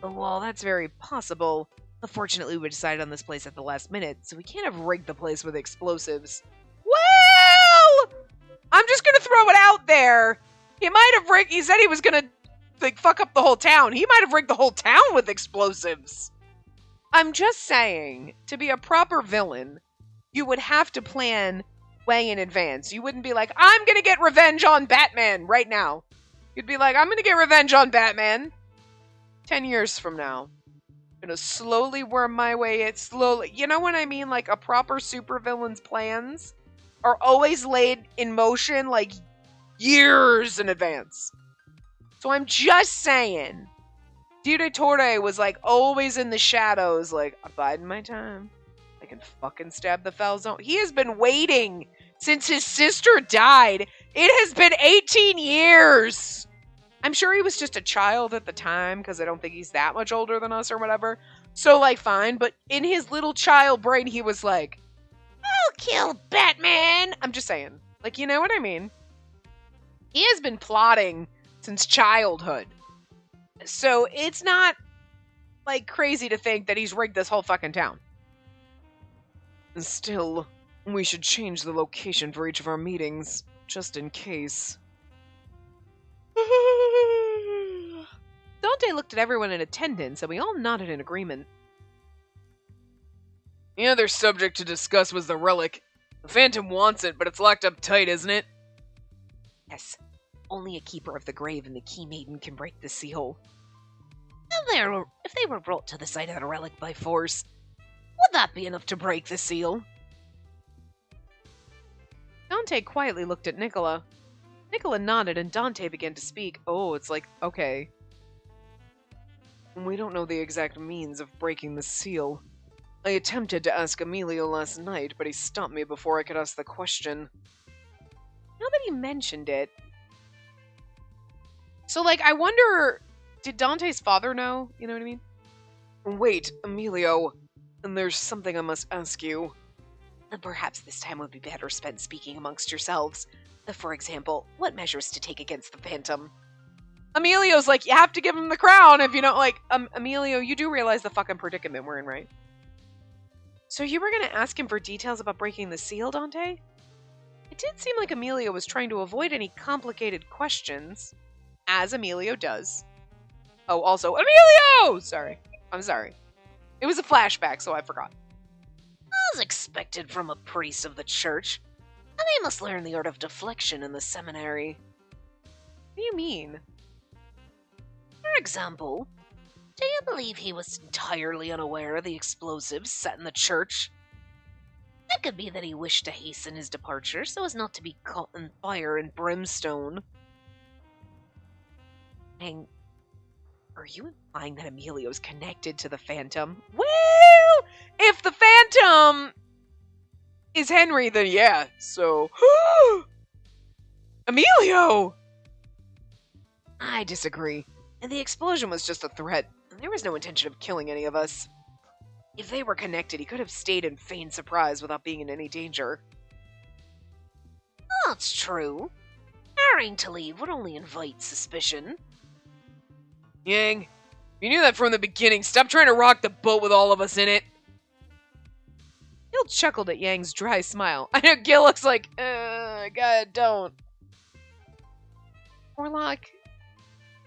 Well, that's very possible. Unfortunately, we decided on this place at the last minute, so we can't have rigged the place with explosives. Well! I'm just gonna throw it out there. He might have rigged... He said he was gonna, like, fuck up the whole town. He might have rigged the whole town with explosives. I'm just saying, to be a proper villain, you would have to plan way in advance. You wouldn't be like, I'm gonna get revenge on Batman right now. You'd be like, I'm gonna get revenge on Batman 10 years from now. I'm gonna slowly worm my way in, slowly. You know what I mean? Like, a proper supervillain's plans are always laid in motion, like, years in advance. So I'm just saying, Direttore was, like, always in the shadows, like, I'm biding my time. I can fucking stab the Falzone. He has been waiting since his sister died. It has been 18 years. I'm sure he was just a child at the time, because I don't think he's that much older than us or whatever. So, like, fine. But in his little child brain, he was like, I'll kill Batman. I'm just saying. Like, you know what I mean? He has been plotting since childhood. So it's not, like, crazy to think that he's rigged this whole fucking town. Still, we should change the location for each of our meetings, just in case. Dante looked at everyone in attendance, and we all nodded in agreement. The other subject to discuss was the relic. The Phantom wants it, but it's locked up tight, isn't it? Yes. Only a keeper of the grave and the Key Maiden can break the seal. If they were brought to the site of the relic by force, would that be enough to break the seal? Dante quietly looked at Nicola. Nicola nodded and Dante began to speak. Oh, it's like, okay. We don't know the exact means of breaking the seal. I attempted to ask Emilio last night, but he stopped me before I could ask the question. Now that he mentioned it... So, like, I wonder... Did Dante's father know? You know what I mean? Wait, Emilio... And there's something I must ask you. Then perhaps this time would be better spent speaking amongst yourselves. For example, what measures to take against the Phantom? Emilio's like, you have to give him the crown if you don't, like, Emilio, you do realize the fucking predicament we're in, right? So you were gonna ask him for details about breaking the seal, Dante? It did seem like Emilio was trying to avoid any complicated questions, as Emilio does. Oh, also, Emilio! Sorry. I'm sorry. It was a flashback, so I forgot. As expected from a priest of the church, and they must learn the art of deflection in the seminary. What do you mean? For example, do you believe he was entirely unaware of the explosives set in the church? It could be that he wished to hasten his departure so as not to be caught in fire and brimstone. And are you implying that Emilio's connected to the Phantom? Well, if the Phantom is Henry, then yeah, so... Emilio! I disagree. And the explosion was just a threat. There was no intention of killing any of us. If they were connected, he could have stayed and feigned surprise without being in any danger. That's true. Hurrying to leave would only invite suspicion. Yang, you knew that from the beginning. Stop trying to rock the boat with all of us in it. Gil chuckled at Yang's dry smile. I know Gil looks like, God, don't. Orlok,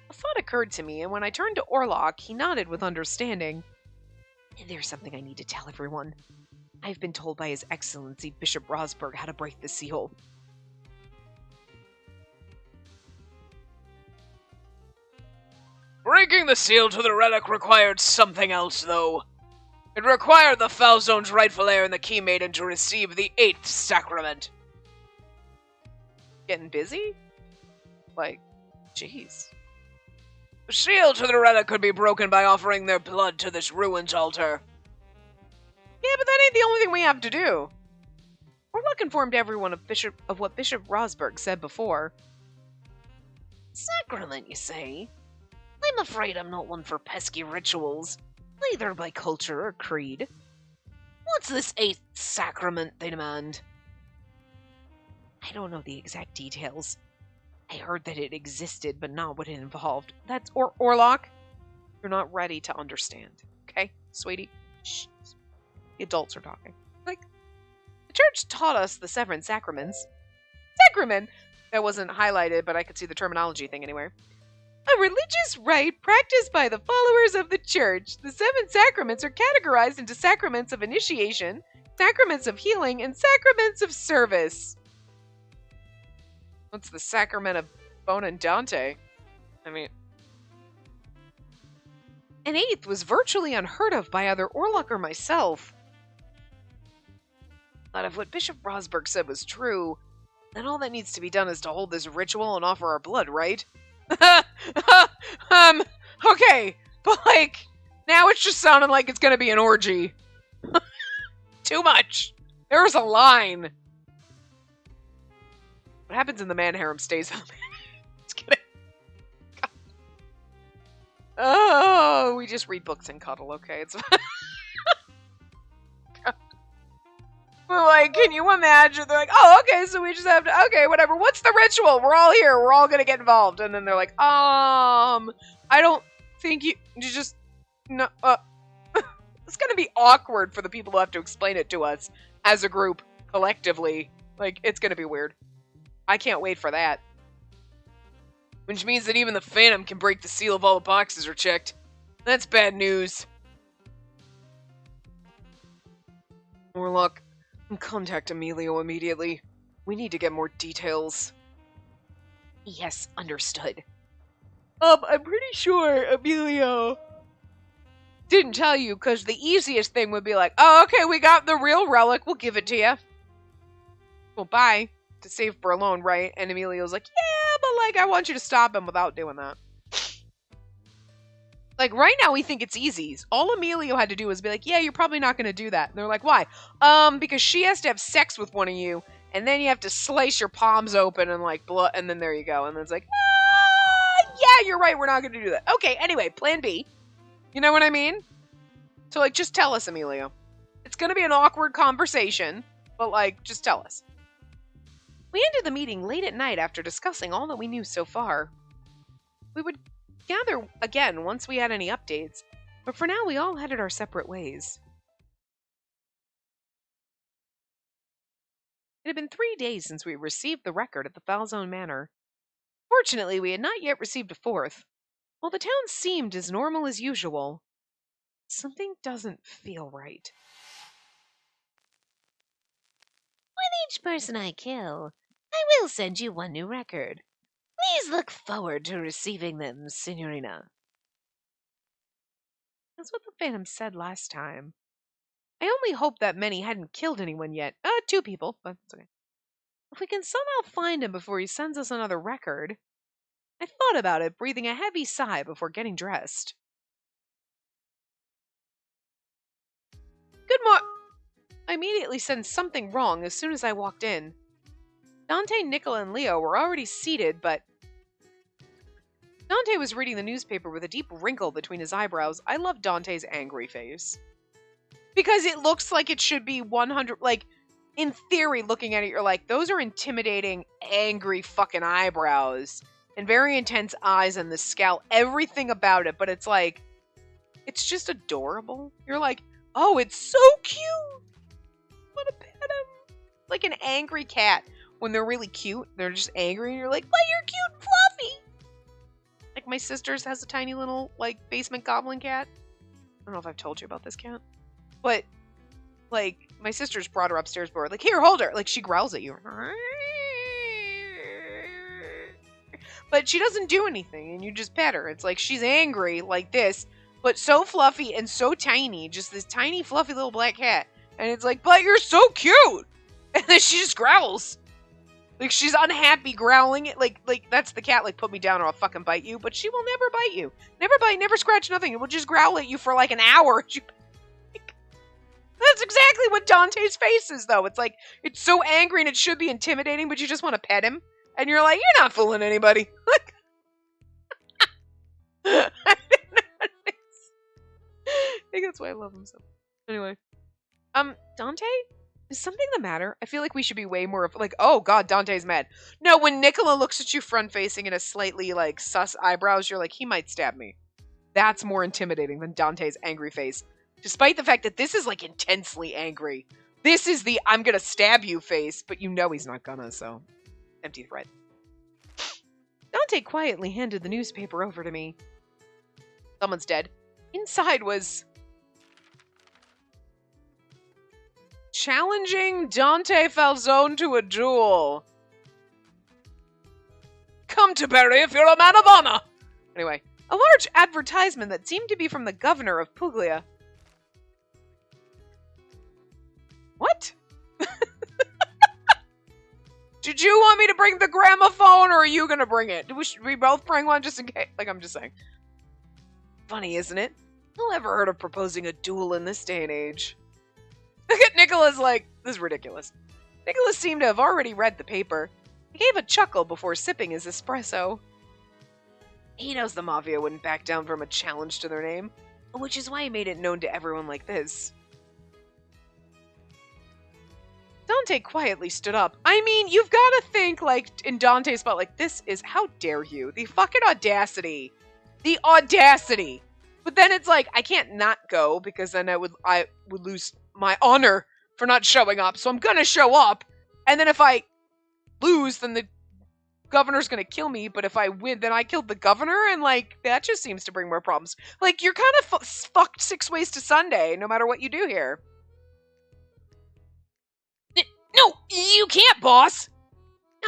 a thought occurred to me, and when I turned to Orlok, he nodded with understanding. There's something I need to tell everyone. I've been told by His Excellency Bishop Rosberg how to break the seal. Breaking the seal to the relic required something else, though. It required the Falzone's rightful heir and the Key Maiden to receive the 8th sacrament. Getting busy? Like, jeez. The seal to the relic could be broken by offering their blood to this ruins altar. Yeah, but that ain't the only thing we have to do. Orlok informed everyone of what Bishop Rosberg said before. Sacrament, you say? I'm afraid I'm not one for pesky rituals, neither by culture or creed. What's this 8th sacrament they demand? I don't know the exact details. I heard that it existed, but not what it involved. That's Orlok. You're not ready to understand. Okay, sweetie? Shh. The adults are talking. Like, the church taught us the 7 sacraments. Sacrament! That wasn't highlighted, but I could see the terminology thing anywhere. A religious rite practiced by the followers of the church. The 7 sacraments are categorized into sacraments of initiation, sacraments of healing, and sacraments of service. What's the sacrament of Bonandante? I mean... An 8th was virtually unheard of by either Orlok or myself. But if what Bishop Rosberg said was true, then all that needs to be done is to hold this ritual and offer our blood, right? Okay, but like, now it's just sounding like it's gonna be an orgy. Too much. There's a line. What happens in the man harem stays on the man. Just kidding. God. Oh, we just read books and cuddle, okay? It's We're like, can you imagine? They're like, oh, okay, so we just have to, okay, whatever. What's the ritual? We're all here. We're all gonna get involved. And then they're like, I don't think you just, no, it's gonna be awkward for the people who have to explain it to us as a group, collectively. Like, it's gonna be weird. I can't wait for that. Which means that even the Phantom can break the seal if all the boxes are checked. That's bad news. Orlok, contact Emilio immediately. We need to get more details. Yes, understood. I'm pretty sure Emilio didn't tell you, because the easiest thing would be like, oh, okay, we got the real relic, we'll give it to you. Well, bye. To save Berlone, right? And Emilio's like, yeah, but like, I want you to stop him without doing that. Like, right now we think it's easy. All Emilio had to do was be like, yeah, you're probably not going to do that. And they're like, why? Because she has to have sex with one of you, and then you have to slice your palms open and like blood, and then there you go. And then it's like, yeah, you're right, we're not going to do that. Okay, anyway, plan B. You know what I mean? So like, just tell us, Emilio. It's going to be an awkward conversation, but like, just tell us. We ended the meeting late at night after discussing all that we knew so far. We would gather again once we had any updates, but for now we all headed our separate ways. It had been 3 days since we received the record at the Falzone Manor. Fortunately, we had not yet received a 4th. While the town seemed as normal as usual, something doesn't feel right. With each person I kill, I will send you 1 new record. Please look forward to receiving them, Signorina. That's what the Phantom said last time. I only hope that many hadn't killed anyone yet. 2 people, but it's okay. If we can somehow find him before he sends us another record. I thought about it, breathing a heavy sigh before getting dressed. I immediately sensed something wrong as soon as I walked in. Dante, Nicola, and Leo were already seated, but Dante was reading the newspaper with a deep wrinkle between his eyebrows. I love Dante's angry face. Because it looks like it should be 100, like, in theory, looking at it, you're like, those are intimidating, angry fucking eyebrows. And very intense eyes and the scowl, everything about it, but it's like, it's just adorable. You're like, oh, it's so cute. I want to pet him. Like an angry cat. When they're really cute, they're just angry, and you're like, but you're cute and fluffy. Like my sister's has a tiny little, like, basement goblin cat. I don't know if I've told you about this cat. But, like, my sister's brought her upstairs, but like, here, hold her. Like, she growls at you. But she doesn't do anything, and you just pet her. It's like she's angry, like this, but so fluffy and so tiny. Just this tiny, fluffy little black cat. And it's like, but you're so cute! And then she just growls. Like, she's unhappy growling. Like, that's the cat, like, put me down or I'll fucking bite you. But she will never bite you. Never bite, never scratch, nothing. It will just growl at you for, like, an hour. That's exactly what Dante's face is, though. It's like, it's so angry and it should be intimidating, but you just want to pet him. And you're like, you're not fooling anybody. I think that's why I love him so much. Anyway. Dante? Is something the matter? I feel like we should be way more of, like, oh god, Dante's mad. No, when Nicola looks at you front-facing in a slightly, like, sus eyebrows, you're like, he might stab me. That's more intimidating than Dante's angry face. Despite the fact that this is, like, intensely angry. This is the I'm gonna stab you face, but you know he's not gonna, so. Empty threat. Dante quietly handed the newspaper over to me. Someone's dead. Inside was... challenging Dante Falzone to a duel. Come to Barry if you're a man of honor. Anyway, a large advertisement that seemed to be from the governor of Puglia. What? Did you want me to bring the gramophone, or are you gonna bring it? Should we both bring one just in case? Like, I'm just saying. Funny, isn't it? Who ever heard of proposing a duel in this day and age? Look at Nicola's like, this is ridiculous. Nicholas seemed to have already read the paper. He gave a chuckle before sipping his espresso. He knows the Mafia wouldn't back down from a challenge to their name, which is why he made it known to everyone like this. Dante quietly stood up. I mean, you've got to think, like, in Dante's spot, like, this is, how dare you? The fucking audacity. The audacity. But then it's like, I can't not go, because then I would lose my honor for not showing up, so I'm gonna show up, and then if I lose, then the governor's gonna kill me, but if I win, then I killed the governor, and, like, that just seems to bring more problems. Like, you're kind of fucked 6 ways to Sunday, no matter what you do here. No, you can't, boss!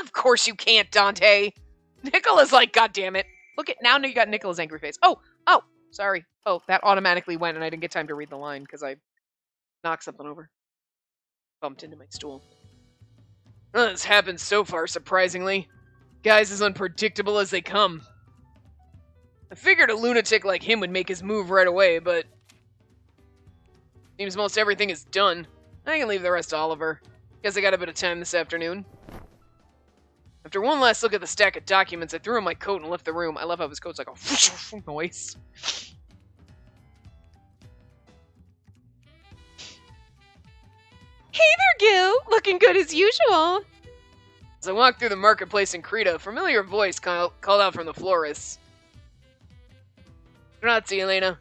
Of course you can't, Dante! Nicola's like, god damn it. Look at, now you got Nicola's angry face. Oh, sorry. Oh, that automatically went, and I didn't get time to read the line, because I knocked something over. Bumped into my stool. Well, this happened so far, surprisingly. Guy's as unpredictable as they come. I figured a lunatic like him would make his move right away, but... seems most everything is done. I can leave the rest to Oliver. Guess I got a bit of time this afternoon. After one last look at the stack of documents, I threw on my coat and left the room. I love how his coat's like a noise. Hey there, Gil! Looking good as usual! As I walked through the marketplace in Creta, a familiar voice called out from the florist. Grazie, Elena.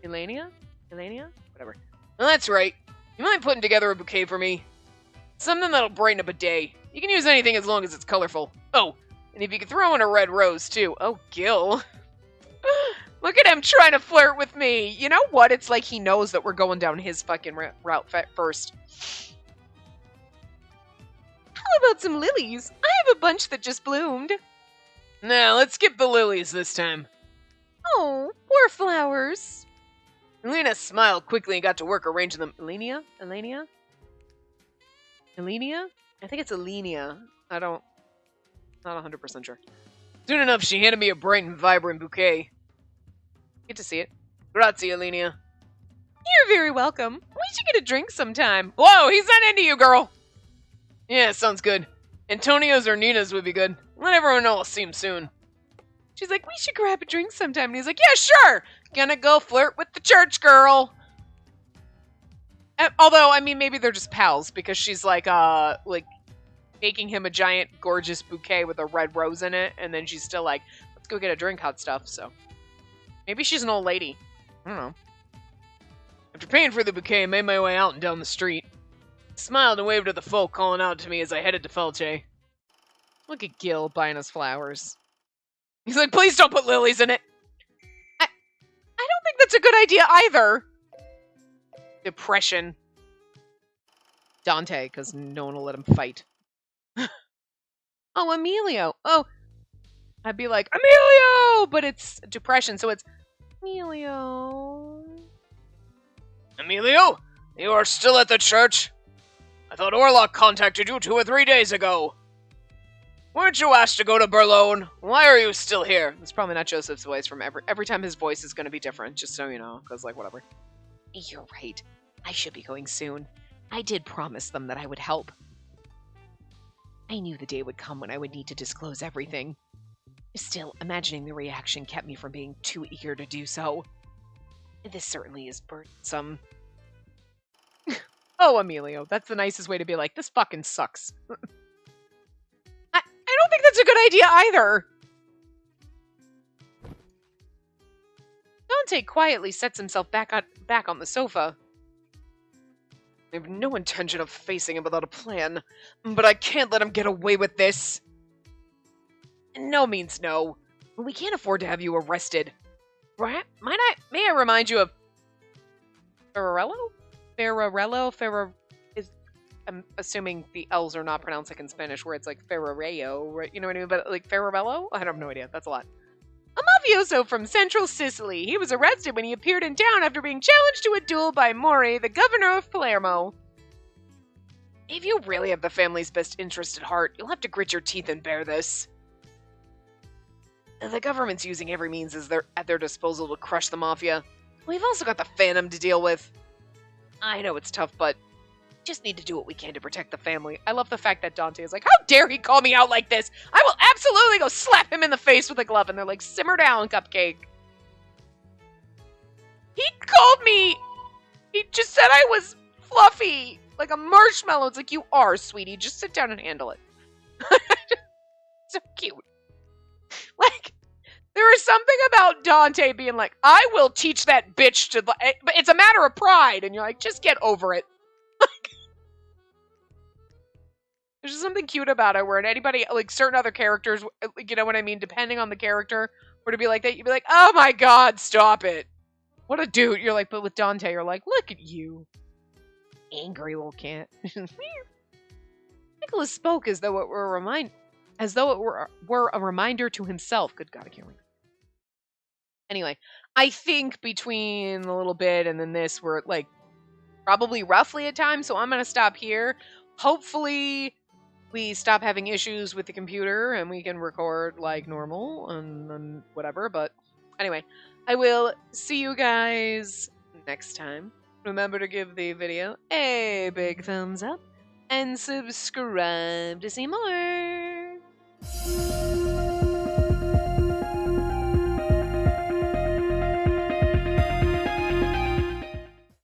Elenia? Whatever. Well, that's right. You mind putting together a bouquet for me? Something that'll brighten up a day. You can use anything as long as it's colorful. Oh, and if you could throw in a red rose, too. Oh, Gil. Look at him trying to flirt with me. You know what? It's like he knows that we're going down his fucking route first. How about some lilies? I have a bunch that just bloomed. Nah, let's skip the lilies this time. Oh, poor flowers. Elena smiled quickly and got to work arranging them. Elenia? I think it's Elenia. Not 100% sure. Soon enough, she handed me a bright and vibrant bouquet. Get to see it. Grazie, Elenia. You're very welcome. We should get a drink sometime. Whoa, he's not into you, girl. Yeah, sounds good. Antonio's or Nina's would be good. Let everyone know I'll see him soon. She's like, we should grab a drink sometime. And he's like, yeah, sure. Gonna go flirt with the church girl. Although, I mean, maybe they're just pals because she's like making him a giant, gorgeous bouquet with a red rose in it. And then she's still like, let's go get a drink, hot stuff. So maybe she's an old lady. I don't know. After paying for the bouquet, I made my way out and down the street. I smiled and waved at the folk calling out to me as I headed to Felche. Look at Gil buying us flowers. He's like, please don't put lilies in it. I don't think that's a good idea either. Depression. Dante, because no one will let him fight. Oh, Emilio. Oh, I'd be like, Emilio! But it's depression, so it's Emilio. Emilio? You are still at the church? I thought Orlok contacted you 2 or 3 days ago. Weren't you asked to go to Berlone? Why are you still here? It's probably not Joseph's voice from every time his voice is going to be different, just so you know, because, like, whatever. You're right. I should be going soon. I did promise them that I would help. I knew the day would come when I would need to disclose everything. Still, imagining the reaction kept me from being too eager to do so. This certainly is burdensome. Oh, Emilio, that's the nicest way to be like, this fucking sucks. I don't think that's a good idea either. Dante quietly sets himself back on the sofa. I have no intention of facing him without a plan, but I can't let him get away with this. No means no. We can't afford to have you arrested. May I remind you of Ferrarello? I'm assuming the L's are not pronounced like in Spanish, where it's like Ferrarello, right? You know what I mean? But like Ferrarello? I have no idea. That's a lot. A mafioso from central Sicily. He was arrested when he appeared in town after being challenged to a duel by Mori, the governor of Palermo. If you really have the family's best interest at heart, you'll have to grit your teeth and bear this. The government's using every means at their disposal to crush the mafia. We've also got the Phantom to deal with. I know it's tough, but just need to do what we can to protect the family. I love the fact that Dante is like, how dare he call me out like this? I will absolutely go slap him in the face with a glove. And they're like, simmer down, Cupcake. He called me. He just said I was fluffy, like a marshmallow. It's like, you are, sweetie. Just sit down and handle it. So cute. Like, there is something about Dante being like, I will teach that bitch to, but it's a matter of pride. And you're like, just get over it. There's just something cute about it where anybody, like certain other characters, you know what I mean, depending on the character, were to be like that, you'd be like, oh my god, stop it. What a dude. You're like, but with Dante, you're like, look at you. Angry little cat. Nicholas spoke as though it were a reminder to himself. Good god, I can't read. Anyway, I think between a little bit and then this, we're like probably roughly at time, so I'm going to stop here. Hopefully we stop having issues with the computer and we can record like normal and whatever. But anyway, I will see you guys next time. Remember to give the video a big thumbs up and subscribe to see more.